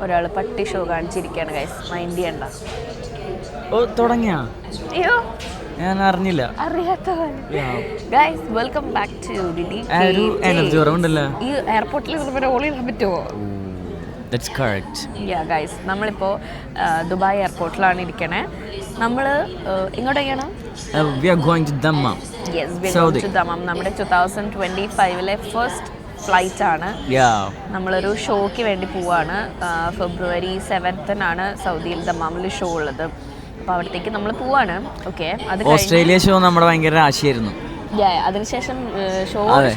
ഒരാൾ പട്ടി show കാണിച്ചിരിക്കുകയാണ് guys. Mind ചെയ്യണ്ട. ഓ തുടങ്ങിയാ? അയ്യോ ഞാൻ അറിഞ്ഞില്ല. അറിയാത്ത guys, welcome back to DD. Energy കുറവുണ്ടല്ലോ ഈ എയർപോർട്ടിൽ നിന്ന് ഓൾ ചെയ്യാൻ പറ്റുമോ? That's correct. Yeah guys, നമ്മളിപ്പോൾ ദുബായ് എയർപോർട്ടിലാണ് ഇരിക്കണേ. നമ്മൾ ഇങ്ങോട്ടേക്കാണ്. We are going to Dammam. Yes, we are going to Dammam. നമ്മുടെ 2025 ഫസ്റ്റ് ഫ്ലൈറ്റ് ആണ്. നമ്മളൊരു ഷോയ്ക്ക് വേണ്ടി പോവാണ്. ഫെബ്രുവരി 7 സൗദിയിൽ ദമ്മാമിൽ ഷോ ഉള്ളത്. അപ്പോൾ അവിടത്തേക്ക് നമ്മൾ പോവാണ്. ഓക്കെ, അത് ഓസ്ട്രേലിയ ഷോ നമ്മുടെ ഭയങ്കര ആശയായിരുന്നു. അതിനുശേഷം ഷോ ആണ്.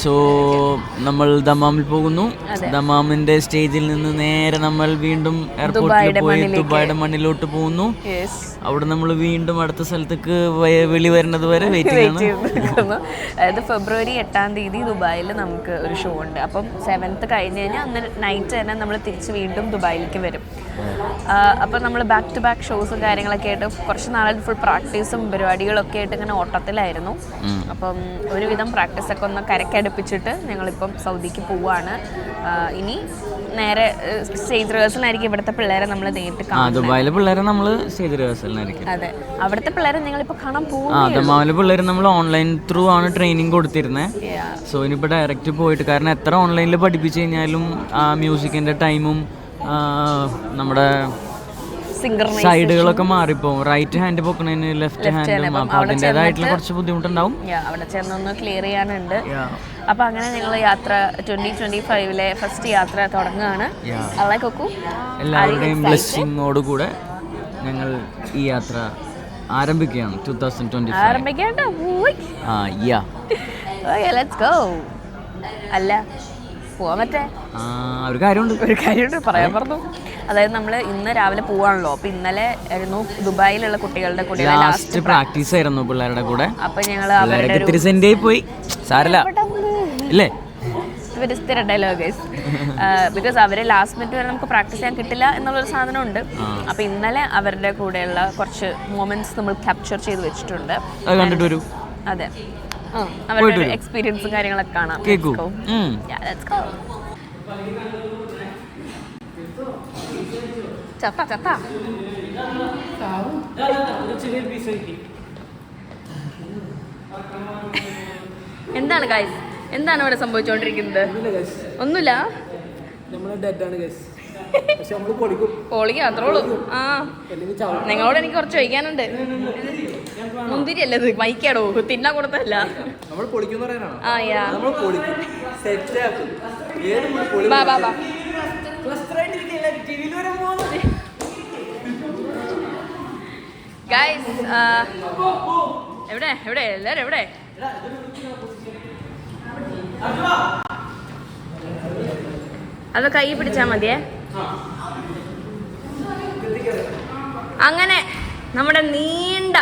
സോ നമ്മൾ ദമ്മാമിൽ പോകുന്നു. ദമ്മാമിന്റെ സ്റ്റേജിൽ നിന്ന് നേരെ നമ്മൾ വീണ്ടും എയർപോർട്ടിൽ പോയി ദുബായിയുടെ മണ്ണിലോട്ട് പോകുന്നു. അവിടെ നമ്മൾ വീണ്ടും അടുത്ത സ്ഥലത്തേക്ക് വെളി വരുന്നത് വരെ വെയിറ്റ് ചെയ്യുന്നു. അതായത് ഫെബ്രുവരി 8 ദുബായിൽ നമുക്ക് ഒരു ഷോ ഉണ്ട്. അപ്പം 7 കഴിഞ്ഞ് കഴിഞ്ഞാൽ അന്ന് നൈറ്റ് തന്നെ നമ്മൾ തിരിച്ച് വീണ്ടും ദുബായിലേക്ക് വരും. അപ്പം നമ്മൾ ബാക്ക് ടു ബാക്ക് ഷോസും കാര്യങ്ങളൊക്കെ ആയിട്ട് കുറച്ച് നാളായിട്ട് ഫുൾ പ്രാക്ടീസും പരിപാടികളൊക്കെ ആയിട്ട് ഇങ്ങനെ ഓട്ടത്തിലായിരുന്നു. അപ്പം ഒരുവിധം പ്രാക്ടീസൊക്കെ ഒന്ന് കരക്കടുപ്പിച്ചിട്ട് ഞങ്ങളിപ്പം സൗദിക്ക് പോവാണ്. ഇനി നേരെ സ്റ്റേജ് റിഹേഴ്സലായിരിക്കും. ഇവിടുത്തെ പിള്ളേരെ നമ്മൾ നേരിട്ട് കാണും. ദുബായിലെ പിള്ളേരെ നമ്മൾ സ്റ്റേജ് റിഹേഴ്സലിനായിരിക്കും. അതെ, അവിടുത്തെ പിള്ളേരെ നിങ്ങളിപ്പോൾ കാണാൻ പോകും. ദുബായിലെ പിള്ളേർ നമ്മൾ ഓൺലൈൻ ത്രൂ ആണ് ട്രെയിനിങ് കൊടുത്തിരുന്നത്. സോ ഇനിയിപ്പോൾ ഡയറക്റ്റ് പോയിട്ട്, കാരണം എത്ര ഓൺലൈനിൽ പഠിപ്പിച്ചു കഴിഞ്ഞാലും ആ മ്യൂസിക്കിൻ്റെ ടൈമും നമ്മുടെ സൈഡുകളൊക്കെ മാറിപ്പോവും. റൈറ്റ് ഹാൻഡ് പൊക്കണതിന് ലെഫ്റ്റ് ഹാൻഡും, അപ്പോൾ അതിൻ്റെതായിട്ടുള്ള കുറച്ച് ബുദ്ധിമുട്ടുണ്ടാവും. അവിടെ ചെന്നൊന്ന് ക്ലിയർ ചെയ്യാനുണ്ട്. അപ്പോൾ അങ്ങനെ ഞങ്ങൾ യാത്ര 2025 ഫസ്റ്റ് യാത്ര തുടങ്ങുകയാണ്. എല്ലാവരുടെയും ബ്ലെസ്സിങ്ങോട് കൂടെ ഞങ്ങൾ ഈ യാത്ര ആരംഭിക്കുകയാണ്. 2025 ആരംഭിക്കേണ്ട. അല്ല പോവാൻ പറ്റേ ഒരു കാര്യമുണ്ട് പറയാൻ പറഞ്ഞു. അതായത് നമ്മൾ ഇന്ന് രാവിലെ പോവാണല്ലോ. അപ്പൊ ഇന്നലെ ആയിരുന്നു ദുബായിലുള്ള കുട്ടികളുടെ കൂടെ ലാസ്റ്റ് പ്രാക്ടീസ് ആയിരുന്നു പിള്ളേരുടെ കൂടെ. അപ്പൊ ഞങ്ങൾ പോയി സാരല്ല ഇല്ലേ, ബിക്കോസ് അവരെ ലാസ്റ്റ് മിനിറ്റ് വരെ നമുക്ക് പ്രാക്ടീസ് ചെയ്യാൻ കിട്ടില്ല എന്നുള്ളൊരു സാധനം ഉണ്ട്. അപ്പൊ ഇന്നലെ അവരുടെ കൂടെയുള്ള കുറച്ച് മൊമെന്റ്സ് നമ്മൾ ക്യാപ്ചർ ചെയ്ത് വെച്ചിട്ടുണ്ട്. അതെ, അവരുടെ എക്സ്പീരിയൻസും കാര്യങ്ങളൊക്കെ കാണാം. എന്താണ് ഗൈസ്, എന്താണ് ഇവിടെ സംഭവിച്ചുകൊണ്ടിരിക്കുന്നത്? ഒന്നുമില്ല, പൊളിക്ക് അത്രേ ഉള്ളൂ. ആ, നിങ്ങളോട് എനിക്ക് കുറച്ച് ചോദിക്കാനുണ്ട്. മുന്തിരി അല്ലത്, മൈക്കാടോ, തിന്നാൻ കൊടുത്തല്ല. ഗൈസ്, എവിടെ എവിടെ എല്ലാരും എവിടെ? അത് കൈ പിടിച്ചാ മതിയേ. അങ്ങനെ നമ്മുടെ നീണ്ട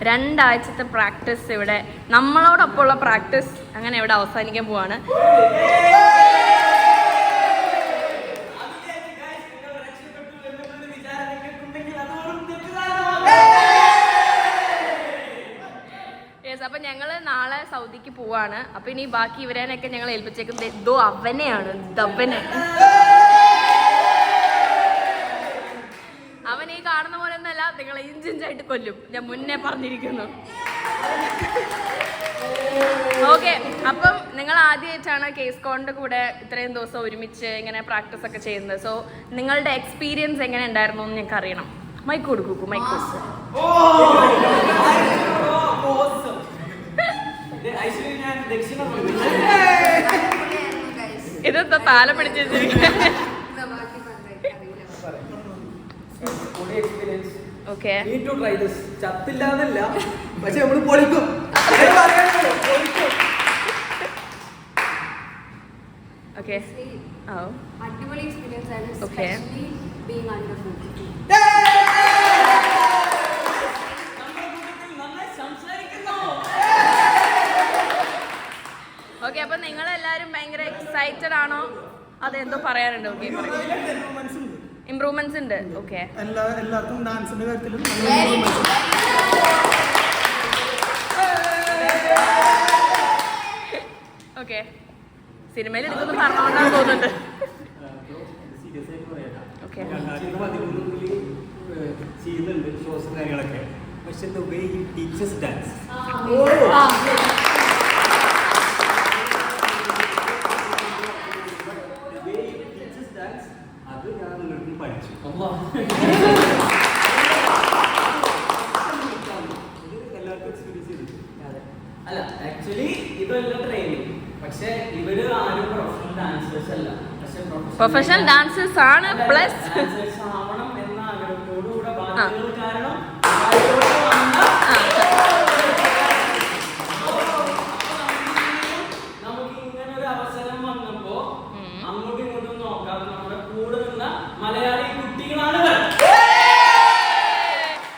2 ആഴ്ചത്തെ പ്രാക്ടീസ് ഇവിടെ, നമ്മളോടൊപ്പമുള്ള പ്രാക്ടീസ് അങ്ങനെ ഇവിടെ അവസാനിക്കാൻ പോവാണ്. അപ്പൊ ഞങ്ങള് നാളെ സൗദിക്ക് പോവാണ്. അപ്പൊ ഇനി ബാക്കി ഇവരേനൊക്കെ ഞങ്ങൾ ഏൽപ്പിച്ചേക്കുന്നത് എന്തോ അവനെയാണ്. അവൻ ഈ കാണുന്ന പോലെ ഒന്നല്ല, നിങ്ങളെ ഇഞ്ചിഞ്ചായിട്ട് കൊല്ലും, ഞാൻ മുന്നേ പറഞ്ഞിരിക്കുന്നു. ഓക്കെ, അപ്പം നിങ്ങൾ ആദ്യമായിട്ടാണ് കേസ് കോണിന്റെ കൂടെ ഇത്രയും ദിവസം ഒരുമിച്ച് ഇങ്ങനെ പ്രാക്ടീസ് ഒക്കെ ചെയ്യുന്നത്. സോ നിങ്ങളുടെ എക്സ്പീരിയൻസ് എങ്ങനെ ഉണ്ടായിരുന്നു എന്ന് ഞങ്ങൾക്ക് അറിയണം. മൈക്ക് കൊടുക്കൂ, മൈക്ക്. ഇതെന്താ താല പിടിച്ച് ഓക്കെ. ഓക്കെ, അടിപൊളി എക്സ്പീരിയൻസ് ആണ്. Okay, okay. അപ്പൊ നിങ്ങളെല്ലാരും ഭയങ്കര എക്സൈറ്റഡ് ആണോ? അതെന്തോ പറയാനുണ്ട്. ഓക്കെ, ഇംപ്രൂവ്മെന്റ്സ് ഉണ്ട്. ഓക്കെ, എല്ലാവർക്കും ഡാൻസിന്റെ കാര്യത്തിലും ഓക്കെ. സിനിമയിൽ എടുക്കുന്നു പറഞ്ഞോണ്ടാണ് തോന്നുന്നുണ്ട്. പക്ഷെ the way you teach us dance. The way you teach us dance, അത് ഞാൻ നിങ്ങൾക്ക് പഠിച്ചു. എല്ലാവർക്കും എക്സ്പീരിയൻസ് ചെയ്തിട്ടുണ്ട്. അല്ല ആക്ച്വലി ഇതെല്ലാം ട്രെയിനിങ്, പക്ഷെ ഇവര് ആരും പ്രൊഫഷണൽ ഡാൻസേഴ്സ് അല്ല. പ്രൊഫഷണൽ ഡാൻസേഴ്സ് ആണ്, പ്ലസ് ഡാൻസേഴ്സ് ആവണം എന്ന ആഗ്രഹത്തോടുകൂടെ ബാധ്യതകൾ കാരണം നമുക്ക് ഇങ്ങനെ ഒരു അവസരം വന്നപ്പോ അങ്ങോട്ടും ഇങ്ങോട്ടും നോക്കാതെ നമ്മുടെ കൂടെ നിന്ന മലയാളി കുട്ടികളാണ്.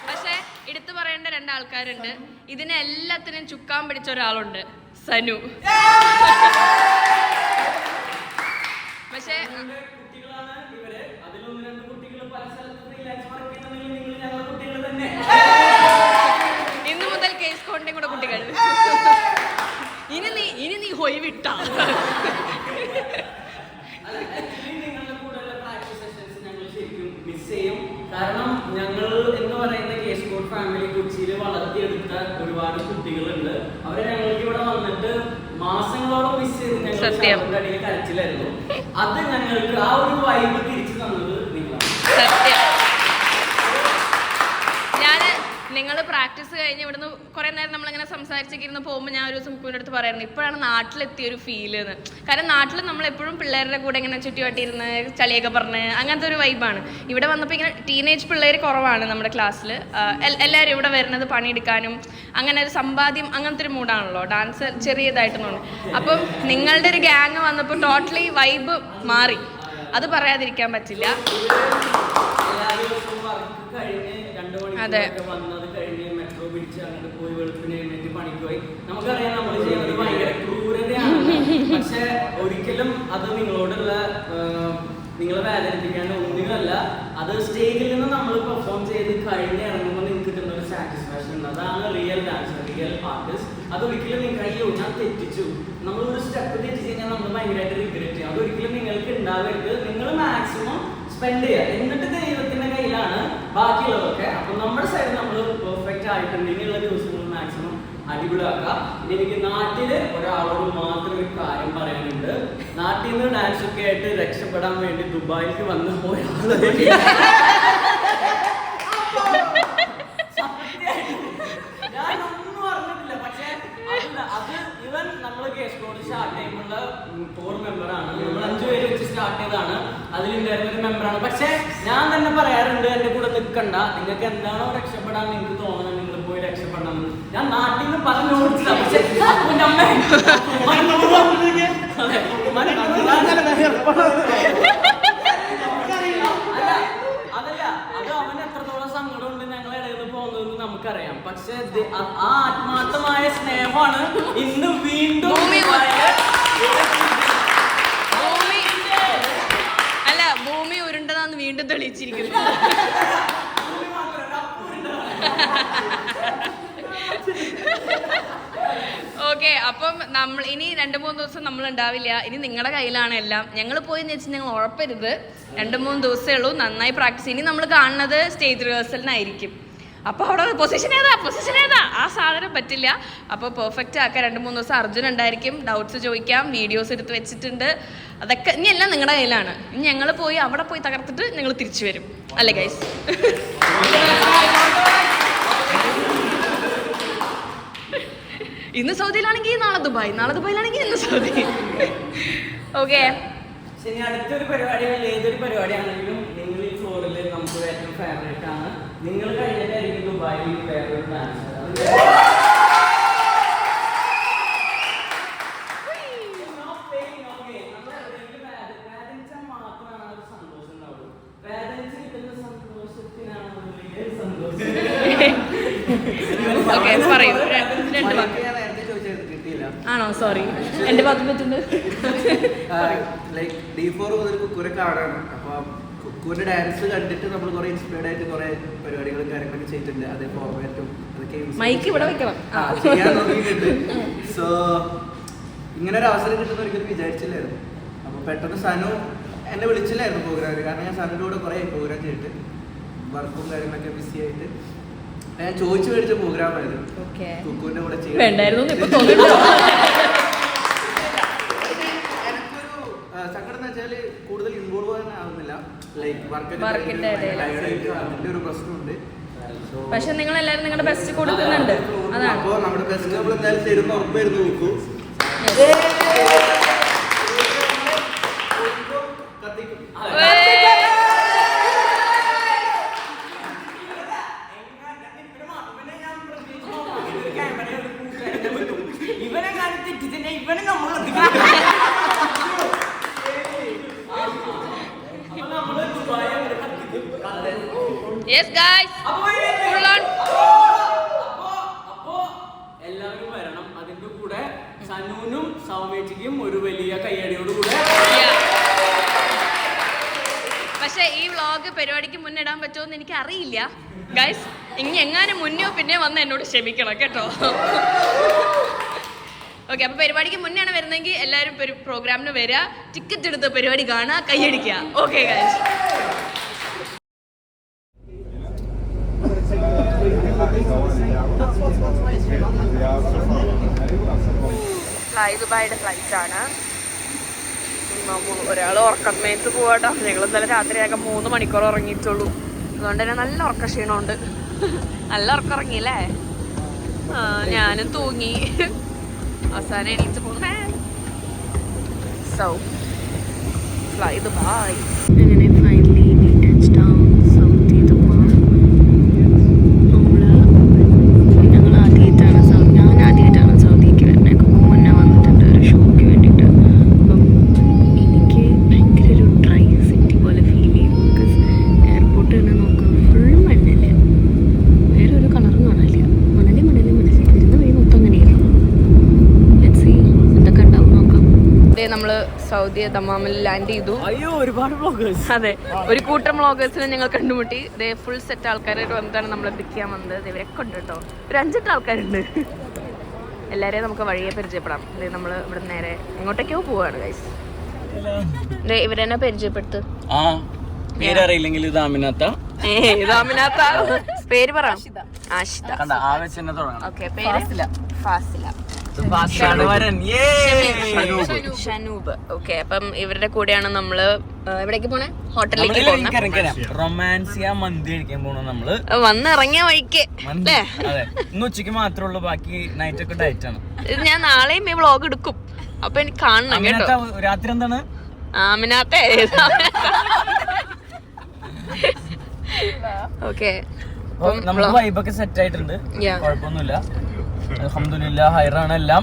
പക്ഷെ എടുത്തു പറയേണ്ട രണ്ടാൾക്കാരുണ്ട്. ഇതിനെ എല്ലാത്തിനും ചുക്കാൻ പിടിച്ച ഒരാളുണ്ട്, സനു. പക്ഷേ കുട്ടികളാണ് ഇവര്. അതിലൊന്ന് രണ്ട് കുട്ടികൾ പല സ്ഥലത്ത് ഫ്രീലാൻസ് വർക്ക് ചെയ്യുന്നുണ്ടെങ്കിൽ നിങ്ങൾ ഞങ്ങളുടെ കുട്ടികൾ തന്നെ. ഇന്നു മുതൽ കേസ് കോണ്ടിന്റെ കൂടെ കുട്ടികൾ. ഇനി നീ ഹൊയ് വിട്ടാ. നിങ്ങളുടെ കൂടെയുള്ള പ്രാക്ടീസ് സെഷൻസ് ഞങ്ങൾ ശരിക്കും മിസ് ചെയ്യും. കാരണം ഞങ്ങൾ എന്ന് പറയുന്ന കേസ് കോഡ് ഫാമിലി കൊച്ചിയിൽ വളർത്തിയെടുത്ത ഒരുപാട് കുട്ടികളുണ്ട്. അവരെ ഞങ്ങൾക്ക് ഇവിടെ വന്നിട്ട് മാസങ്ങളോളം മിസ് ചെയ്ത് ഞങ്ങൾ അടിയിൽ കരച്ചിലായിരുന്നു. അത് ഞങ്ങൾക്ക് ആ ഒരു വൈബ് തിരിച്ചു തന്നത് നിങ്ങളാണ്. സത്യം. നിങ്ങൾ പ്രാക്ടീസ് കഴിഞ്ഞ് ഇവിടുന്ന് കുറേ നേരം നമ്മളിങ്ങനെ സംസാരിച്ചൊക്കെ ഇരുന്ന് പോകുമ്പോൾ ഞാൻ ഒരു ദിവസം മുക്കുവിൻ്റെ അടുത്ത് പറയായിരുന്നു, ഇപ്പോഴാണ് നാട്ടിലെത്തിയ ഒരു ഫീൽ എന്ന്. കാരണം നാട്ടിൽ നമ്മളെപ്പോഴും പിള്ളേരുടെ കൂടെ ഇങ്ങനെ ചുറ്റുവട്ടിരുന്ന് ചളിയൊക്കെ പറഞ്ഞ് അങ്ങനത്തെ ഒരു വൈബാണ്. ഇവിടെ വന്നപ്പോൾ ഇങ്ങനെ ടീനേജ് പിള്ളേർ കുറവാണ് നമ്മുടെ ക്ലാസ്സിൽ. എല്ലാവരും ഇവിടെ വരുന്നത് പണിയെടുക്കാനും അങ്ങനെ ഒരു സമ്പാദ്യം അങ്ങനത്തെ ഒരു മൂഡാണല്ലോ. ഡാൻസ് ചെറിയതായിട്ടൊന്നും. അപ്പം നിങ്ങളുടെ ഒരു ഗ്യാങ് വന്നപ്പോൾ ടോട്ടലി വൈബ് മാറി. അത് പറയാതിരിക്കാൻ പറ്റില്ല. അതെ, വന്നത് കഴിഞ്ഞ് മെട്രോ പിടിച്ച് അങ്ങോട്ട് പോയി വെളുപ്പിന് എഴുന്നേറ്റ് പണിക്ക് പോയി. നമുക്കറിയാം നമ്മൾ ചെയ്യുന്നത് ഭയങ്കര ക്രൂരതയാണ്. പക്ഷെ ഒരിക്കലും അത് നിങ്ങളോടുള്ള നിങ്ങളെ വേദനിപ്പിക്കാൻ ഒന്നിനുമല്ല. അത് സ്റ്റേജിൽ നിന്ന് നമ്മൾ പെർഫോം ചെയ്ത് കഴിഞ്ഞ് ഇറങ്ങുമ്പോൾ നിങ്ങൾക്ക് കിട്ടുന്ന ഒരു സാറ്റിസ്ഫാക്ഷൻ ഉണ്ട്. അതാണ് റിയൽ ഡാൻസർ, റിയൽ ആർട്ടിസ്റ്റ്. അതൊരിക്കലും നിങ്ങൾക്ക് അയ്യോ ഞാൻ തെറ്റിച്ചു, നമ്മളൊരു സ്റ്റെപ്പ് തെറ്റിച്ച് കഴിഞ്ഞാൽ നമ്മൾ ഭയങ്കരമായിട്ട് റിഗ്രറ്റ് ചെയ്യും. അതൊരിക്കലും നിങ്ങൾക്ക് ഉണ്ടാവരുത്. നിങ്ങൾ മാക്സിമം സ്പെൻഡ് ചെയ്യുക. എന്നിട്ട് ദൈവത്തിന്റെ കയ്യിലാണ് ബാക്കിയുള്ളതൊക്കെ. അപ്പൊ നമ്മുടെ സൈഡ് നമ്മൾ പെർഫെക്റ്റ് ആയിട്ടുണ്ട്. ഇനിയുള്ള ദിവസങ്ങൾ മാക്സിമം അടിപൊളിയാക്കുക. ഇനി എനിക്ക് നാട്ടില് ഒരാളോട് മാത്രം ഒരു കാര്യം പറയാനുണ്ട്. നാട്ടിൽ നിന്ന് ഡാൻസ് ഒക്കെ ആയിട്ട് രക്ഷപ്പെടാൻ വേണ്ടി ദുബായിക്ക് വന്ന ഒരാള് ഞാനൊന്നും പറഞ്ഞിട്ടില്ല. പക്ഷെ അത് ഇവൻ നമ്മൾ കേസ് കോഡ് സ്റ്റാർട്ട് ചെയ്യുമ്പോൾ 4 മെമ്പറാണ്. നമ്മൾ 5 പേര് വെച്ച് സ്റ്റാർട്ട് ചെയ്തതാണ്. അതിലുണ്ടായിരുന്ന ഒരു മെമ്പറാണ്. പക്ഷെ ഞാൻ തന്നെ പറയാറുണ്ട്, എന്റെ കൂടെ നിൽക്കണ്ട, നിങ്ങൾക്ക് എന്താണോ രക്ഷപ്പെടാൻ നിങ്ങൾക്ക് തോന്നുന്നത് നിങ്ങൾ പോയി രക്ഷപ്പെടണം. ഞാൻ നാട്ടിൽ നിന്ന് പറഞ്ഞു കൊടുത്തതാണ്. പക്ഷെ അതല്ല, അത് അവൻ എത്രത്തോളം സങ്കടം ഉണ്ട് ഞങ്ങളെ ഇടയിൽ പോകുന്നതെന്ന് നമുക്കറിയാം. പക്ഷെ ആ ആത്മാർത്ഥമായ സ്നേഹമാണ് ഇന്ന് വീണ്ടും ഭൂമി ഉരുണ്ടതാന്ന് വീണ്ടും തെളിയിച്ചിരിക്കുന്നു. ഓക്കെ, അപ്പം നമ്മൾ ഇനി 2-3 ദിവസം നമ്മൾ ഉണ്ടാവില്ല. ഇനി നിങ്ങളുടെ കയ്യിലാണ് എല്ലാം. ഞങ്ങൾ പോയെന്ന് വെച്ചാൽ ഞങ്ങൾ ഉറപ്പരുത്. 2-3 ദിവസമേ ഉള്ളൂ. നന്നായി പ്രാക്ടീസ്. ഇനി നമ്മൾ കാണുന്നത് സ്റ്റേജ് റിഹേഴ്സലിനായിരിക്കും. അപ്പോൾ അവിടെ പൊസിഷൻ ഏതാ ആ സാധനം പറ്റില്ല. അപ്പോൾ പെർഫെക്റ്റ് ആക്കാൻ 2-3 ദിവസം അർജുൻ ഉണ്ടായിരിക്കും. ഡൗട്ട്സ് ചോദിക്കാം, വീഡിയോസ് എടുത്ത് വെച്ചിട്ടുണ്ട്. അതൊക്കെ ഇനി എല്ലാം നിങ്ങളുടെ കയ്യിലാണ്. ഇനി ഞങ്ങൾ പോയി അവിടെ പോയി തകർത്തിട്ട് ഞങ്ങൾ തിരിച്ചു വരും. അല്ലേ ഗൈസ്? ഇന്ന് സൗദിയിലാണെങ്കിൽ നാളെ ദുബായ്, നാളെ ദുബായിലാണെങ്കിൽ ഇന്ന് സൗദി. ഓക്കെ, ശരി. അടുത്തൊരു പരിപാടി, ഏതൊരു പരിപാടിയാണെങ്കിലും നിങ്ങൾ ഈ ഫ്ലോറിൽ നമുക്ക് ഏറ്റവും ഫേവറേറ്റ് ആണ്. നിങ്ങൾ കഴിഞ്ഞിട്ടായിരിക്കും ദുബായിൽ വേറൊരു ഡാൻസ്. മാത്രമാണ് ഒരു സന്തോഷം ഉണ്ടാവുള്ളൂ. വേദനിച്ച് കിട്ടുന്ന സന്തോഷത്തിനാണ് സന്തോഷം. പറയൂ. ആണോ? സോറി, എന്റെ ഭാഗത്ത് പറ്റുന്നുണ്ട്. ലൈക്ക് D4 മുതൽ കുക്കൂരെ കാണാണ്. അപ്പോൾ കുക്കൂരിന്റെ ഡാൻസ് കണ്ടിട്ട് നമ്മൾ കുറെ ഇൻസ്പയർഡ് ആയിട്ട് കുറെ പരിപാടികളും കാര്യങ്ങളൊക്കെ ചെയ്തിട്ടുണ്ട്. അതേ ഫോർമാറ്റും അതൊക്കെ മൈക്ക് ഇവിടെ വെക്കണം ചെയ്യാൻ നോക്കിയിട്ടുണ്ട്. സോ ഇങ്ങനെ ഒരു അവസരം കിട്ടുന്ന ഒരിക്കലും വിചാരിച്ചില്ലായിരുന്നു. അപ്പോൾ പെട്ടെന്ന് സനു എന്നെ വിളിച്ചില്ലായിരുന്നു പ്രോഗ്രാമിൽ. കാരണം ഞാൻ സനുവിൻ്റെ കൂടെ കുറേ പ്രോഗ്രാം ചെയ്തിട്ട് വർക്കും കാര്യങ്ങളൊക്കെ ബിസി ആയിട്ട്. ഞാൻ ചോദിച്ചു മേടിച്ച പ്രോഗ്രാമായിരുന്നു ഓക്കെ കുക്കുവിന്റെ കൂടെ വേണ്ടായിരുന്നു ഇപ്പൊ തോന്നുന്നു. സങ്കടം എന്ന് വെച്ചാല് കൂടുതൽ ഇൻവോൾവ് ചെയ്യാൻ ആവുന്നില്ല. ലൈക്ക് വർക്കിന്റെ ഇടയിൽ. അതിന്റെ ഒരു പ്രശ്നമുണ്ട്. പക്ഷെ നിങ്ങൾ എല്ലാവരും നിങ്ങളുടെ ബെസ്റ്റ് കൊടുക്കുന്നുണ്ട്. അതാണ്. അപ്പോൾ നമ്മുടെ ബെസ്റ്റ് നമ്മൾ എന്തായാലും തരുന്ന ഉറപ്പായിരുന്നു നോക്കൂ. Yes guys. Full on. എല്ലാവരും വരണം. അതിന്റെ കൂടെ സനൂനും സൗമ്യജിക്കും ഒരു വലിയ കയ്യടിയോട് കൂടെ. പക്ഷെ ഈ വ്ളോഗ് പരിപാടിക്ക് മുന്നിടാൻ പറ്റുമോ എന്ന് എനിക്ക് അറിയില്ല ഗൈസ്. ഇനി എങ്ങാനും മുന്നോ പിന്നെ വന്ന് എന്നോട് ക്ഷമിക്കണം കേട്ടോ. ഓക്കെ, അപ്പൊ പരിപാടിക്ക് മുന്നെയാണ് വരുന്നതെങ്കിൽ എല്ലാവരും പ്രോഗ്രാമിന് വരിക, ടിക്കറ്റ് എടുത്ത് പരിപാടി കാണുക, കൈയടിക്കുക. Okay guys. ദുബായിയുടെ ഫ്ലൈറ്റ് ആണ്. ഒരാൾ ഉറക്കമേത്ത് പോവാട്ടോ. ഞങ്ങൾ ഇന്നലെ രാത്രിയാകെ 3 മണിക്കൂർ ഉറങ്ങിയിട്ടുള്ളൂ. അതുകൊണ്ട് തന്നെ നല്ല ഉറക്ക ക്ഷീണമുണ്ട്. നല്ല ഉറക്കം ഉറങ്ങിയില്ലേ? ഞാനും തൂങ്ങി. അവസാനം എണീറ്റ് പോകുന്നു. So fly Dubai. അങ്ങനെ finally touch down Saudi Dubai. ഞാൻ ആദ്യമായിട്ടാണ് സൗദിക്ക് വരുന്നത്. മുന്നേ വന്നിട്ടുണ്ട് ഒരു ഷോയ്ക്ക് വേണ്ടിയിട്ട്. അപ്പം എനിക്ക് ഭയങ്കര ഒരു ഡ്രൈ സിറ്റി പോലെ ഫീൽ ചെയ്യും. ബിക്കോസ് എയർപോർട്ട് തന്നെ നോക്കുക, ഫുൾ മണ്ണല്ലേ, വേറെ ഒരു കളറും കാണാനില്ല. മണലി വരുന്ന വഴി മൊത്തം അങ്ങനെയായിരുന്നു. ലെറ്റ്സ് സീ എന്തൊക്കെ ഉണ്ടാവും നോക്കാം. ഇതേ നമ്മൾ സൗദി ദമാമിൽ ലാൻഡ് ചെയ്തു. അയ്യോ, ഒരുപാട് വ്ളോഗേഴ്സ്. അതെ, ഒരു കൂട്ടം വ്ളോഗേഴ്സിനെ ഞങ്ങൾ കണ്ടുമുട്ടി. ഇതേ ഫുൾ സെറ്റ് ആൾക്കാരായിട്ട് വന്നിട്ടാണ് നമ്മളെ പിക്ക് ചെയ്യാൻ വന്നത്. ഇവരൊക്കെ ഉണ്ട് കേട്ടോ, ഒരു 5-8 ആൾക്കാരുണ്ട്. എല്ലാവരെയും നമുക്ക് വഴിയെ പരിചയപ്പെടാം. ഇത് നമ്മൾ ഇവിടെ നേരെ എങ്ങോട്ടേക്കോ പോവാണ് ഗൈസ്. ഇവരെന്നെ പരിചയപ്പെടുത്ത്. ആ പേരറിയില്ലെങ്കിൽ ഇത് അമിനാത്ത. പേര് പറ. ആഷിത. കണ്ട ആ വെച്ച് തന്നെ തുടങ്ങണം. ഓക്കെ, പേര് ഫാസില. ഷനൂബ്. ഓക്കെ, അപ്പം ഇവരുടെ കൂടെയാണ് നമ്മള് എവിടേക്ക് പോണേ? ഹോട്ടലിലേക്ക് പോകുന്നത്. റൊമാൻസിയ മന്തി കഴിക്കാൻ പോണു നമ്മള്. വന്നിറങ്ങിയ വഴിക്ക് അല്ലേ? അതെ, ഇന്ന് ഉച്ചക്ക് മാത്രമേ ഉള്ളൂ, ബാക്കി നൈറ്റ് ഒക്കെ ഡയറ്റ് ആണ്. ഇത് ഞാൻ നാളെയും ഈ വ്ളോഗ് എടുക്കും, അപ്പൊ എനിക്ക് കാണണം കേട്ടോ. രാത്രി എന്താണ്? ആമിനാത്തെ. ഓക്കെ, നമുക്ക് വൈബൊക്കെ സെറ്റ് ആയിട്ടുണ്ട്, കുഴപ്പമൊന്നുമില്ല. അൽഹംദുലില്ലാ, ഹൈറാണ് എല്ലാം.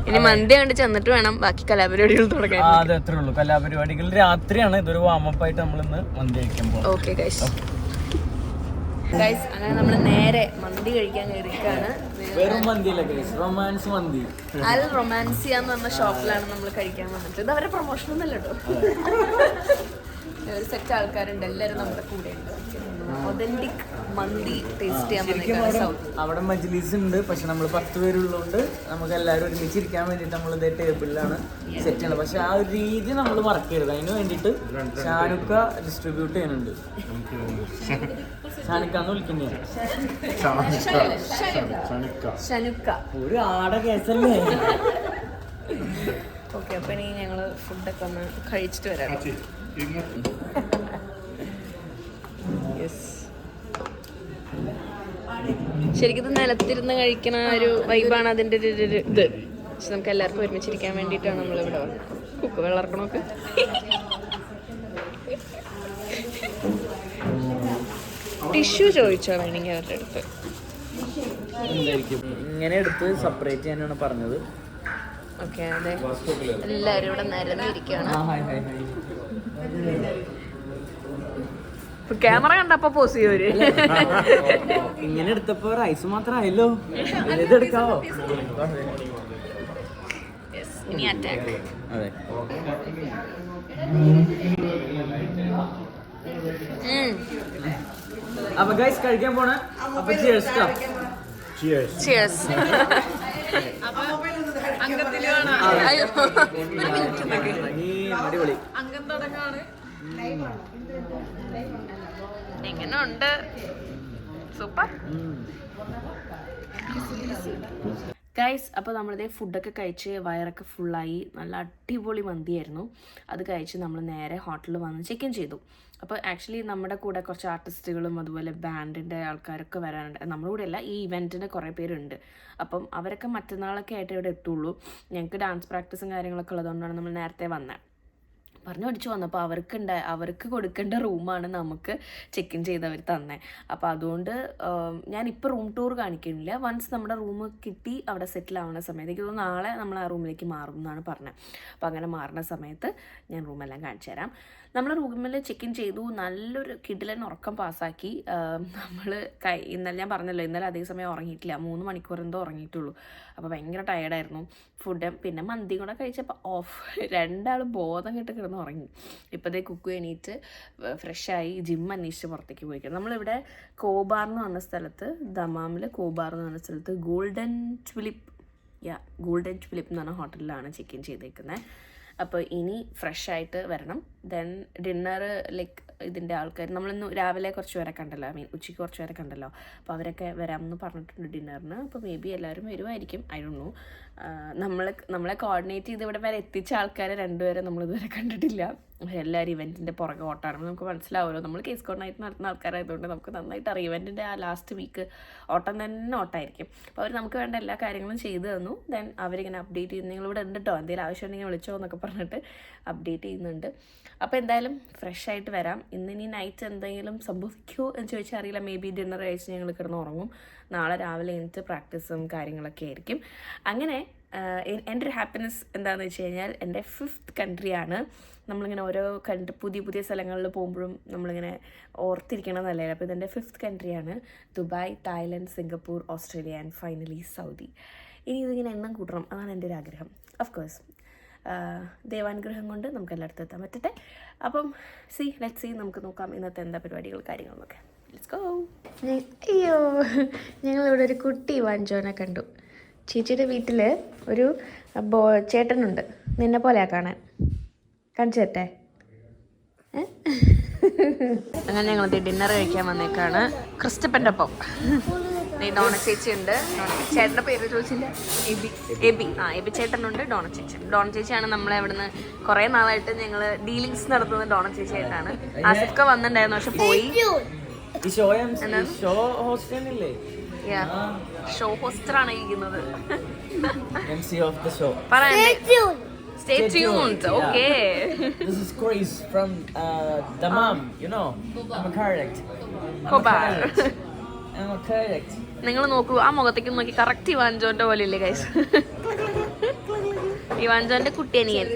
ഇനി മന്തി കണ്ട് ചെന്നിട്ട് വേണം ബാക്കി കലാപരിപാടികൾ തുടങ്ങാൻ. അതെ, അത്രേ ഉള്ളൂ. കലാപരിപാടികൾ രാത്രിയാണ്. ഇതൊരു വാമപ്പ് ആയിട്ട് നമ്മൾ ഇന്ന് മന്തി കഴിക്കാൻ പോകും. Okay guys. അങ്ങനെ നമ്മൾ നേരെ മന്തി കഴിക്കാൻ കയറിയിരിക്കുകയാണ്. വെറും മന്തിയല്ല ഗൈസ്, റൊമാൻസ് മന്തി. അൽ റൊമാൻസിയ എന്ന് പറഞ്ഞ ഷോപ്പിലാണ് നമ്മൾ കഴിക്കാൻ വന്നിട്ട്. ഇത് അവരുടെ പ്രൊമോഷൻ ഒന്നല്ല കേട്ടോ. ഒരു സെറ്റ് ആൾക്കാരുണ്ട്, എല്ലാവരും നമ്മുടെ കൂടെ ഉണ്ട്. ഒതന്റിക് മന്തി ടേസ്റ്റ് ചെയ്യാൻ വന്നിട്ടാണ്. അവിടെ മജ്ലിസ് ഉണ്ട്, പക്ഷെ നമ്മൾ 10 പേരുള്ളതുകൊണ്ട് നമുക്ക് എല്ലാവരും ഒരുമിച്ചിരിക്കാൻ വേണ്ടിയിട്ട് നമ്മൾ ഇതേ ടേബിളിലാണ് സെറ്റ് ചെയ്യുന്നത്. പക്ഷെ ആ ഒരു രീതി നമ്മൾ മറക്കരുത്. അതിന് വേണ്ടിയിട്ട് ഷാനുക്ക ഡിസ്ട്രിബ്യൂട്ട് ചെയ്യുന്നുണ്ട്. ഷാനുക്കാന്ന് വിളിക്കുന്നത് ഒരു ആട കേസല്ലേ. ഓക്കെ, അപ്പൊ ഇനി ഞങ്ങള് ഫുഡൊക്കെ ഒന്ന് കഴിച്ചിട്ട് വരാം. ശരിക്കും ഇത് നിലത്തിരുന്ന് കഴിക്കണ ഒരു വൈബാണ് അതിൻ്റെ ഒരു ഇത്. പക്ഷെ നമുക്ക് എല്ലാവർക്കും ഒരുമിച്ചിരിക്കാൻ വേണ്ടിയിട്ടാണ് നമ്മളിവിടെ വന്നത്. കുക്ക് വെള്ളറക്കണമൊക്കെ ടിഷ്യൂ ചോദിച്ചോ വേണമെങ്കിൽ അവരുടെ അടുത്ത്. ഇങ്ങനെ എടുത്ത് സെപ്പറേറ്റ് ചെയ്യാനാണ് പറഞ്ഞത്. ഓക്കെ, അതെ, എല്ലാവരും ഇവിടെ നിരന്നിരിക്കുകയാണ്. ക്യാമറ കണ്ടപ്പോ പോസ് ചെയ്യൂര്. ഇങ്ങനെ എടുത്തപ്പോ റൈസ് മാത്രമായല്ലോ, ഇതെടുക്കാവോ? ഇനി അറ്റാക്ക്. അതെ, അപ്പൊ ഗൈസ് കഴിക്കാൻ പോണ. അപ്പൊ cheers. Cheers. അടിപൊളി. എങ്ങനെയുണ്ട്? Super guys. അപ്പോൾ നമ്മളിതേ ഫുഡൊക്കെ കഴിച്ച് വയറൊക്കെ ഫുള്ളായി. നല്ല അടിപൊളി മന്തിയായിരുന്നു. അത് കഴിച്ച് നമ്മൾ നേരെ ഹോട്ടലിൽ വന്ന് ചെക്ക് ഇൻ ചെയ്തു. അപ്പോൾ ആക്ച്വലി നമ്മുടെ കൂടെ കുറച്ച് ആർട്ടിസ്റ്റുകളും അതുപോലെ ബാൻഡിൻ്റെ ആൾക്കാരൊക്കെ വരാനുണ്ട്. നമ്മുടെ കൂടെ അല്ല, ഈ ഇവൻറ്റിന് കുറേ പേരുണ്ട്. അപ്പം അവരൊക്കെ മറ്റന്നാളൊക്കെ ആയിട്ട് ഇവിടെ എത്തുള്ളൂ. ഞങ്ങൾക്ക് ഡാൻസ് പ്രാക്ടീസും കാര്യങ്ങളൊക്കെ ഉള്ളതുകൊണ്ടാണ് നമ്മൾ നേരത്തെ വന്നത്. പറഞ്ഞു പഠിച്ചു വന്നപ്പോൾ അവർക്ക് കൊടുക്കേണ്ട റൂമാണ് നമുക്ക് ചെക്ക് ഇൻ ചെയ്തവർ തന്നെ. അപ്പോൾ അതുകൊണ്ട് ഞാനിപ്പോൾ റൂം ടൂർ കാണിക്കുന്നില്ല. വൺസ് നമ്മുടെ റൂം കിട്ടി അവിടെ സെറ്റിൽ ആവുന്ന സമയത്ത് എനിക്ക് തോന്നുന്നു നാളെ നമ്മൾ ആ റൂമിലേക്ക് മാറും എന്നാണ് പറഞ്ഞത്. അപ്പോൾ അങ്ങനെ മാറുന്ന സമയത്ത് ഞാൻ റൂമെല്ലാം കാണിച്ചു തരാം. നമ്മൾ റൂമിൽ ചെക്ക് ഇൻ ചെയ്തു. നല്ലൊരു കിടിലൻ ഉറക്കം പാസ്സാക്കി. നമ്മൾ ഇന്നലെ ഞാൻ പറഞ്ഞല്ലോ, ഇന്നലെ അതേ സമയം ഉറങ്ങിയിട്ടില്ല. 3 മണിക്കൂർ എന്തോ ഉറങ്ങിയിട്ടുള്ളൂ. അപ്പോൾ ഭയങ്കര ടയർഡായിരുന്നു. ഫുഡ് പിന്നെ മന്തി കൂടെ കഴിച്ചപ്പോൾ ഓഫ്. 2 ബോധം കെട്ട് കിടന്ന് ഉറങ്ങി. ഇപ്പോഴത്തെ കുക്കു എണീറ്റ് ഫ്രഷായി ജിം അന്വേഷിച്ച് പുറത്തേക്ക് പോയിക്കണം. നമ്മളിവിടെ കോബാർ എന്ന് പറഞ്ഞ സ്ഥലത്ത്, ദമാമിൽ കോബാർ എന്ന് പറഞ്ഞ സ്ഥലത്ത് ഗോൾഡൻ ട്യുലിപ്പ് എന്ന് പറഞ്ഞ ഹോട്ടലിലാണ് ചെക്ക് ഇൻ ചെയ്തേക്കുന്നത്. അപ്പോൾ ഇനി ഫ്രഷായിട്ട് വരണം. ദെൻ ഡിന്നർ ലൈക്ക് ഇതിൻ്റെ ആൾക്കാർ നമ്മളിന്ന് രാവിലെ കുറച്ച് പേരെ കണ്ടല്ലോ, ഉച്ചയ്ക്ക് കുറച്ച് പേരെ കണ്ടല്ലോ. അപ്പോൾ അവരൊക്കെ വരാമെന്ന് പറഞ്ഞിട്ടുണ്ട് ഡിന്നറിന്. അപ്പോൾ മേ ബി എല്ലാവരും വരുമായിരിക്കും, ഐ ഡോണ്ട് നോ. നമ്മളെ കോർഡിനേറ്റ് ചെയ്ത് ഇവിടെ വരെ എത്തിച്ച ആൾക്കാരെ 2 പേരെ നമ്മളിതുവരെ കണ്ടിട്ടില്ല. എല്ലാവരും ഇവൻറ്റിൻ്റെ പുറകെ ഓട്ടാണ്. നമുക്ക് മനസ്സിലാവുമല്ലോ, നമ്മൾ കേസ് കോർഡിനേറ്റ് നടത്തുന്ന ആൾക്കാരായതുകൊണ്ട് നമുക്ക് നന്നായിട്ട് അറിയാം. ഇവൻറ്റിൻ്റെ ആ ലാസ്റ്റ് വീക്ക് ഓട്ടം തന്നെ ഓട്ടമായിരിക്കും. അപ്പോൾ അവർ നമുക്ക് വേണ്ട എല്ലാ കാര്യങ്ങളും ചെയ്തു തന്നു. ദെൻ അവരിങ്ങനെ അപ്ഡേറ്റ് ചെയ്യുന്നു, നിങ്ങളിവിടെ ഉണ്ട് കേട്ടോ, എന്തെങ്കിലും ആവശ്യമുണ്ടെങ്കിൽ വിളിച്ചോ എന്നൊക്കെ പറഞ്ഞിട്ട് അപ്ഡേറ്റ് ചെയ്യുന്നുണ്ട്. അപ്പോൾ എന്തായാലും ഫ്രഷായിട്ട് വരാം. ഇന്നിനി നൈറ്റ് എന്തെങ്കിലും സംഭവിക്കുമോ എന്ന് ചോദിച്ചാൽ അറിയില്ല. മേ ബി ഡിന്നർ കഴിച്ച് ഞങ്ങൾ കിടന്ന് ഉറങ്ങും. നാളെ രാവിലെ എനിക്ക് പ്രാക്ടീസും കാര്യങ്ങളൊക്കെ ആയിരിക്കും. അങ്ങനെ എൻ്റെ ഒരു ഹാപ്പിനെസ് എന്താണെന്ന് വെച്ച് കഴിഞ്ഞാൽ എൻ്റെ 5th കൺട്രിയാണ്. നമ്മളിങ്ങനെ ഓരോ പുതിയ സ്ഥലങ്ങളിൽ പോകുമ്പോഴും നമ്മളിങ്ങനെ ഓർത്തിരിക്കണം എന്നല്ലേ. അപ്പോൾ ഇതെൻ്റെ 5th കൺട്രിയാണ്. Dubai, Thailand, Singapore, Australia and finally Saudi. ഇനി ഇതിങ്ങനെ എണ്ണം കൂട്ടണം, അതാണ് എൻ്റെ ഒരു ആഗ്രഹം. ഓഫ് കോഴ്സ് ദൈവാനുഗ്രഹം കൊണ്ട് നമുക്ക് എല്ലായിടത്തും എത്താൻ പറ്റട്ടെ. അപ്പം ലെറ്റ്സ് സീ, നമുക്ക് നോക്കാം ഇന്നത്തെ എന്താ പരിപാടികൾ കാര്യങ്ങളൊക്കെ. Let's go. അയ്യോ, ഞങ്ങളിവിടെ ഒരു കുട്ടി വാഞ്ചോനെ കണ്ടു. ചേച്ചിയുടെ വീട്ടിൽ ഒരു ചേട്ടനുണ്ട്, നിന്നെ പോലെയാ കാണാൻ. കാണിച്ചു തരട്ടെ. അങ്ങനെ ഞങ്ങൾ ഡിന്നർ കഴിക്കാൻ വന്നേക്കാണ് ക്രിസ്റ്റപ്പൻ്റെ ഒപ്പം. ഡോണ ചേച്ചി ഉണ്ട്. ചേട്ടൻ്റെ പേര് ചോദിച്ചില്ല, എബി ചേട്ടനുണ്ട്. ഡോണ ചേച്ചിയാണ് നമ്മളെ ഇവിടുന്ന് കുറേ നാളായിട്ട് ഞങ്ങൾ ഡീലിങ്സ് നടത്തുന്നത് ഡോണ ചേച്ചിയായിട്ടാണ്. ആസിഫ്ക വന്നിട്ടുണ്ടായിരുന്നു, പക്ഷെ പോയി. ഷോ ഹോസ്റ്ററാണ് ഇരിക്കുന്നത്. Stay tuned. Okay. This is Chris from Dammam. You know, I'm a character. Kobar. I'm a character. നിങ്ങൾ നോക്കൂ, ആ മുഖത്തേക്ക് നോക്കി. കറക്റ്റ് ഇവാൻജോന്റെ പോലെ ഇല്ലേ ഗൈസ്? ഇവാൻജോന്റെ കുട്ടിയനിയൻ.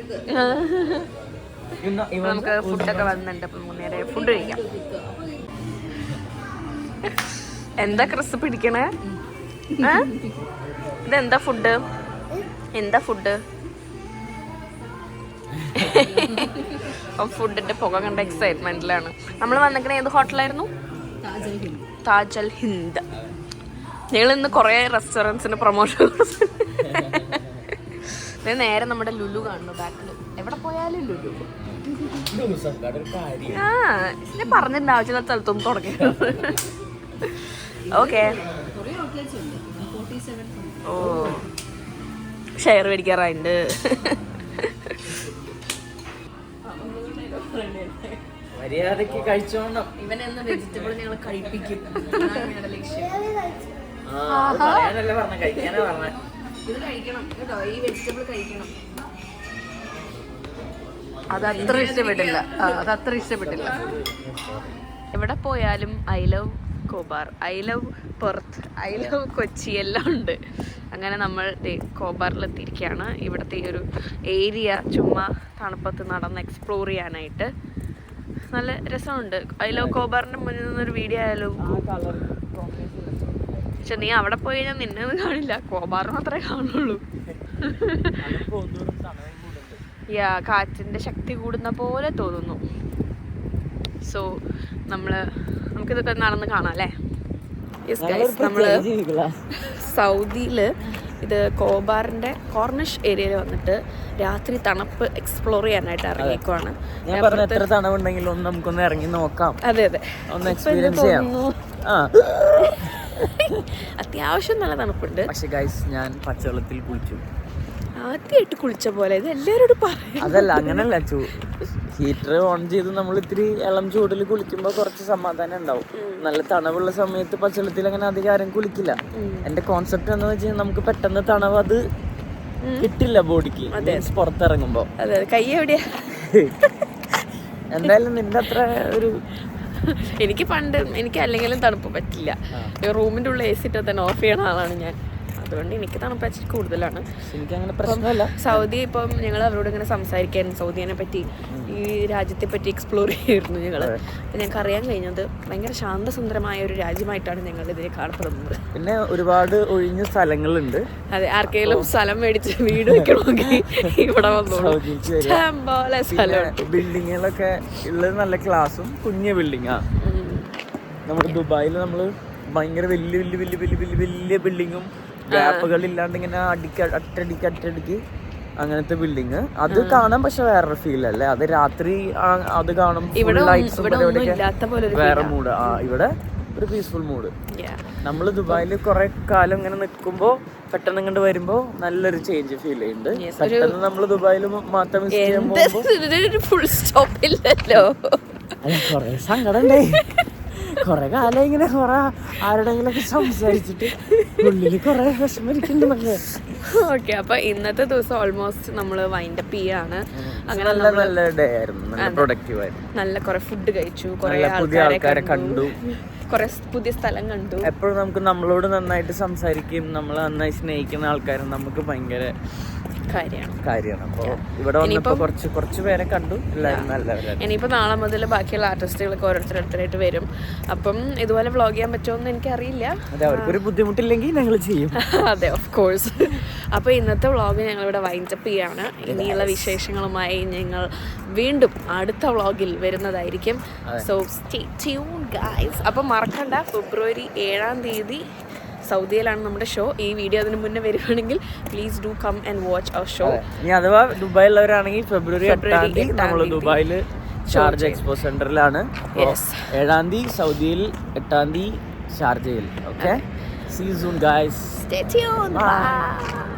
നമുക്ക് ഫുഡൊക്കെ വന്നിട്ടുണ്ട്. അപ്പം നേരെ ഫുഡ് കഴിക്കാം. എന്താ ക്രിസ് പിടിക്കണേ? ഇതെന്താ ഫുഡ്? എന്താ ഫുഡ്? ഫുഡിന്റെ പുക കണ്ട എക്സൈറ്റ്മെന്റിലാണ്. നമ്മൾ വന്നിക്കണേ ഏത് ഹോട്ടലായിരുന്നു? താജൽ ഹിന്ദ്. ഞങ്ങൾ ഇന്ന് കുറേ റെസ്റ്റോറൻറ്റ്സിന് പ്രൊമോഷൻ. നേരെ നമ്മുടെ ലുലു കാണുന്നു ബാക്കിൽ. എവിടെ പോയാലും ലുലു. ഞാൻ പറഞ്ഞിട്ടുണ്ട് ആവശ്യമില്ലാത്ത സ്ഥലത്തൊന്നും തുടങ്ങിയത്. ഓക്കെ. ഓ, ഷെയർ മേടിക്കാറായിട്ടുണ്ട്. മര്യാദക്ക് കഴിച്ചോണം. ഇവനെന്ന് വെജിറ്റബിൾ ഞങ്ങൾ കഴിപ്പിക്കും. പറയാനല്ലേ പറഞ്ഞ, കഴിക്കാനാ പറഞ്ഞ. ഇത് കഴിക്കണം കേട്ടോ, ഈ വെജിറ്റബിൾ കഴിക്കണം. അതത്ര ഇഷ്ടപ്പെട്ടില്ല. എവിടെ പോയാലും I love Khobar, I love Perth, I love Kochi എല്ലാം ഉണ്ട്. അങ്ങനെ നമ്മൾ കോബാറിലെത്തിയിരിക്കുകയാണ്. ഇവിടുത്തെ ഈ ഒരു ഏരിയ ചുമ്മാ തണുപ്പത്ത് നടന്ന് എക്സ്പ്ലോർ ചെയ്യാനായിട്ട് നല്ല രസമുണ്ട്. ഐ ലവ് കോബാറിൻ്റെ മുന്നിൽ നിന്നൊരു വീഡിയോ ആയാലോ. പക്ഷെ നീ അവിടെ പോയി കഴിഞ്ഞാൽ നിന്നൊന്നും കാണില്ല, കോബാർ മാത്രമേ കാണുള്ളൂ. കാറ്റിൻ്റെ ശക്തി കൂടുന്ന പോലെ തോന്നുന്നു. സോ നമുക്കിതൊക്കെ നടന്ന് കാണാം അല്ലേ? നമ്മൾ സൗദിയിൽ ഇത് കോബാറിൻ്റെ കോർണിഷ് ഏരിയയിൽ വന്നിട്ട് രാത്രി തണുപ്പ് എക്സ്പ്ലോർ ചെയ്യാനായിട്ട് ഇറങ്ങിക്കുവാണ്. ഞാൻ പറഞ്ഞ എത്ര തണവുണ്ടെങ്കിലും ഒന്ന് നമുക്കൊന്ന് ഇറങ്ങി നോക്കാം, അതെ അതെ, ഒന്ന് എക്സ്പീരിയൻസ് ചെയ്യാം. അത്യാവശ്യം നല്ല തണുപ്പുണ്ട്. പക്ഷെ ഗൈസ് ഞാൻ പച്ചവെള്ളത്തിൽ കുളിച്ചു. ആദ്യമായിട്ട് കുളിച്ച പോലെ ഇത് എല്ലാവരോടും പറയും. അതല്ല അങ്ങനല്ല, ഹീറ്റർ ഓൺ ചെയ്ത് നമ്മൾ ഇത്തിരി ഇളം ചൂടിൽ കുളിക്കുമ്പോൾ കുറച്ച് സമാധാനം ഉണ്ടാവും. നല്ല തണവുള്ള സമയത്ത് പച്ചവെള്ളത്തിൽ അങ്ങനെ അധികം ആരും കുളിക്കില്ല. എന്റെ കോൺസെപ്റ്റ് എന്താണെന്ന് വെച്ച് കഴിഞ്ഞാൽ നമുക്ക് പെട്ടെന്ന് തണവ് അത് കിട്ടില്ല ബോഡിക്ക് പുറത്തിറങ്ങുമ്പോ. അതെ, കൈ എവിടെയാ? എന്തായാലും നിന്റെ അത്ര ഒരു എനിക്ക് അല്ലെങ്കിലും തണുപ്പ് പറ്റില്ല. റൂമിൻ്റെ ഉള്ളിൽ AC ഇട്ടാൽ തന്നെ ഓഫ് ചെയ്യണ ആളാണ് ഞാൻ. അതുകൊണ്ട് എനിക്ക് തണുപ്പ് ഇച്ചിരി കൂടുതലാണ്. എനിക്കങ്ങനെ പ്രശ്നമല്ല. സൗദി ഇപ്പം ഞങ്ങൾ അവരോട് ഇങ്ങനെ സംസാരിക്കായിരുന്നു, സൗദിനെ പറ്റി, ഈ രാജ്യത്തെ പറ്റി എക്സ്പ്ലോർ ചെയ്യായിരുന്നു ഞങ്ങൾ. അപ്പം ഞങ്ങൾക്ക് അറിയാൻ കഴിഞ്ഞത് ഭയങ്കര ശാന്തസുന്ദരമായ ഒരു രാജ്യമായിട്ടാണ് ഞങ്ങൾ ഇതിനെ കാണപ്പെടുന്നത്. പിന്നെ ഒരുപാട് ഒഴിഞ്ഞ സ്ഥലങ്ങളുണ്ട്. അതെ, ആർക്കെങ്കിലും സ്ഥലം മേടിച്ച് വീട് വെക്കണമെങ്കിൽ ഇവിടെ വന്നോളൂ. പോലെ സ്ഥലമുണ്ട്. ബിൽഡിങ്ങുകളൊക്കെ ഉള്ളത് നല്ല ക്ലാസ്സും കുഞ്ഞു ബിൽഡിങ്ങാ. നമ്മുടെ ദുബായിൽ നമ്മൾ ഭയങ്കര വലിയ വലിയ വലിയ വലിയ വലിയ വലിയ ബിൽഡിങ്ങും ഗ്യാപ്പുകളില്ലാണ്ട് ഇങ്ങനെ അട്ടടിക്ക് അങ്ങനത്തെ ബിൽഡിങ് അത് കാണാൻ പക്ഷെ വേറൊരു ഫീൽ അല്ലേ. അത് രാത്രി അത് കാണും, വേറെ മൂഡ്. ഇവിടെ ഒരു പീസ്ഫുൾ മൂഡ്. നമ്മൾ ദുബായിൽ കുറെ കാലം ഇങ്ങനെ നിൽക്കുമ്പോ പെട്ടെന്ന് ഇങ്ങോട്ട് വരുമ്പോ നല്ലൊരു ചേഞ്ച് ഫീൽ ചെയ്യുന്നുണ്ട്. പെട്ടെന്ന് നമ്മൾ ദുബായിൽ മാത്രം ഫുൾ സ്റ്റോപ്പ് ഇല്ലല്ലോ. കൊറേ സങ്കടണ്ടേ, കൊറേ കാലം ഇങ്ങനെ കൊറേ ആരുടെങ്കിലൊക്കെ സംസാരിച്ചിട്ട് ഉള്ളിൽ കൊറേ വിഷമിരിക്കുന്നുണ്ട്. ഓക്കെ, അപ്പൊ ഇന്നത്തെ ദിവസം ഓൾമോസ്റ്റ് നമ്മൾ വൈൻഡപ്പ് ചെയ്യാണ്. അങ്ങനെ നല്ല ഡേ ആയിരുന്നു, നല്ല പ്രൊഡക്റ്റീവ് ആയിരുന്നു. നല്ല കുറെ ഫുഡ് കഴിച്ചു, കുറെ പുതിയ ആൾക്കാരെ കണ്ടു, കുറെ പുതിയ സ്ഥലം കണ്ടു. എപ്പോഴും നമുക്ക് നമ്മളോട് നന്നായിട്ട് സംസാരിക്കുകയും നമ്മളെ നന്നായി സ്നേഹിക്കുന്ന ആൾക്കാരും നമുക്ക് ഭയങ്കര കാര്യമാണ്. അപ്പോൾ ഇവിടെ വന്നപ്പോൾ കുറച്ച് പേരെ കണ്ടു, എല്ലാവരും നല്ലവരാണ്. ഇനിയിപ്പോൾ നാളെ മുതൽ ബാക്കിയുള്ള ആർട്ടിസ്റ്റുകളൊക്കെ ഓരോരുത്തരായിട്ട് വരും. അപ്പം ഇതുപോലെ വ്ളോഗ് ചെയ്യാൻ പറ്റുമോ എനിക്കറിയില്ല. അതെ, അവർക്കൊരു ബുദ്ധിമുട്ടില്ലെങ്കിൽ ഞങ്ങൾ ചെയ്യും. അതെ, ഓഫ് കോഴ്സ്. അപ്പോൾ ഇന്നത്തെ വ്ളോഗ് ഞങ്ങളിവിടെ വൈൻഡപ്പ് ചെയ്യാണ്. ഇനിയുള്ള വിശേഷങ്ങളുമായി ഞങ്ങൾ വീണ്ടും അടുത്ത വ്ളോഗിൽ വരുന്നതായിരിക്കും. So stay tuned guys. അപ്പം മറക്കണ്ട, ഫെബ്രുവരി 7-ാം തീയതി സൗദിയിലാണ് നമ്മുടെ ഷോ. ഈ വീഡിയോ അതിന് മുന്നേ വരുവാണെങ്കിൽ please do come and watch our show. ഇനി അഥവാ ദുബായിലുള്ളവരാണെങ്കിൽ ഫെബ്രുവരി 8-ാം തീയതി നമ്മൾ ദുബായിൽ ഷാർജ എക്സ്പോ സെന്ററിലാണ്. 7-ാം തീയതി സൗദിയിൽ, 8-ാം തീയതി ഷാർജയിൽ. Okay, see you soon guys. Stay tuned. Bye.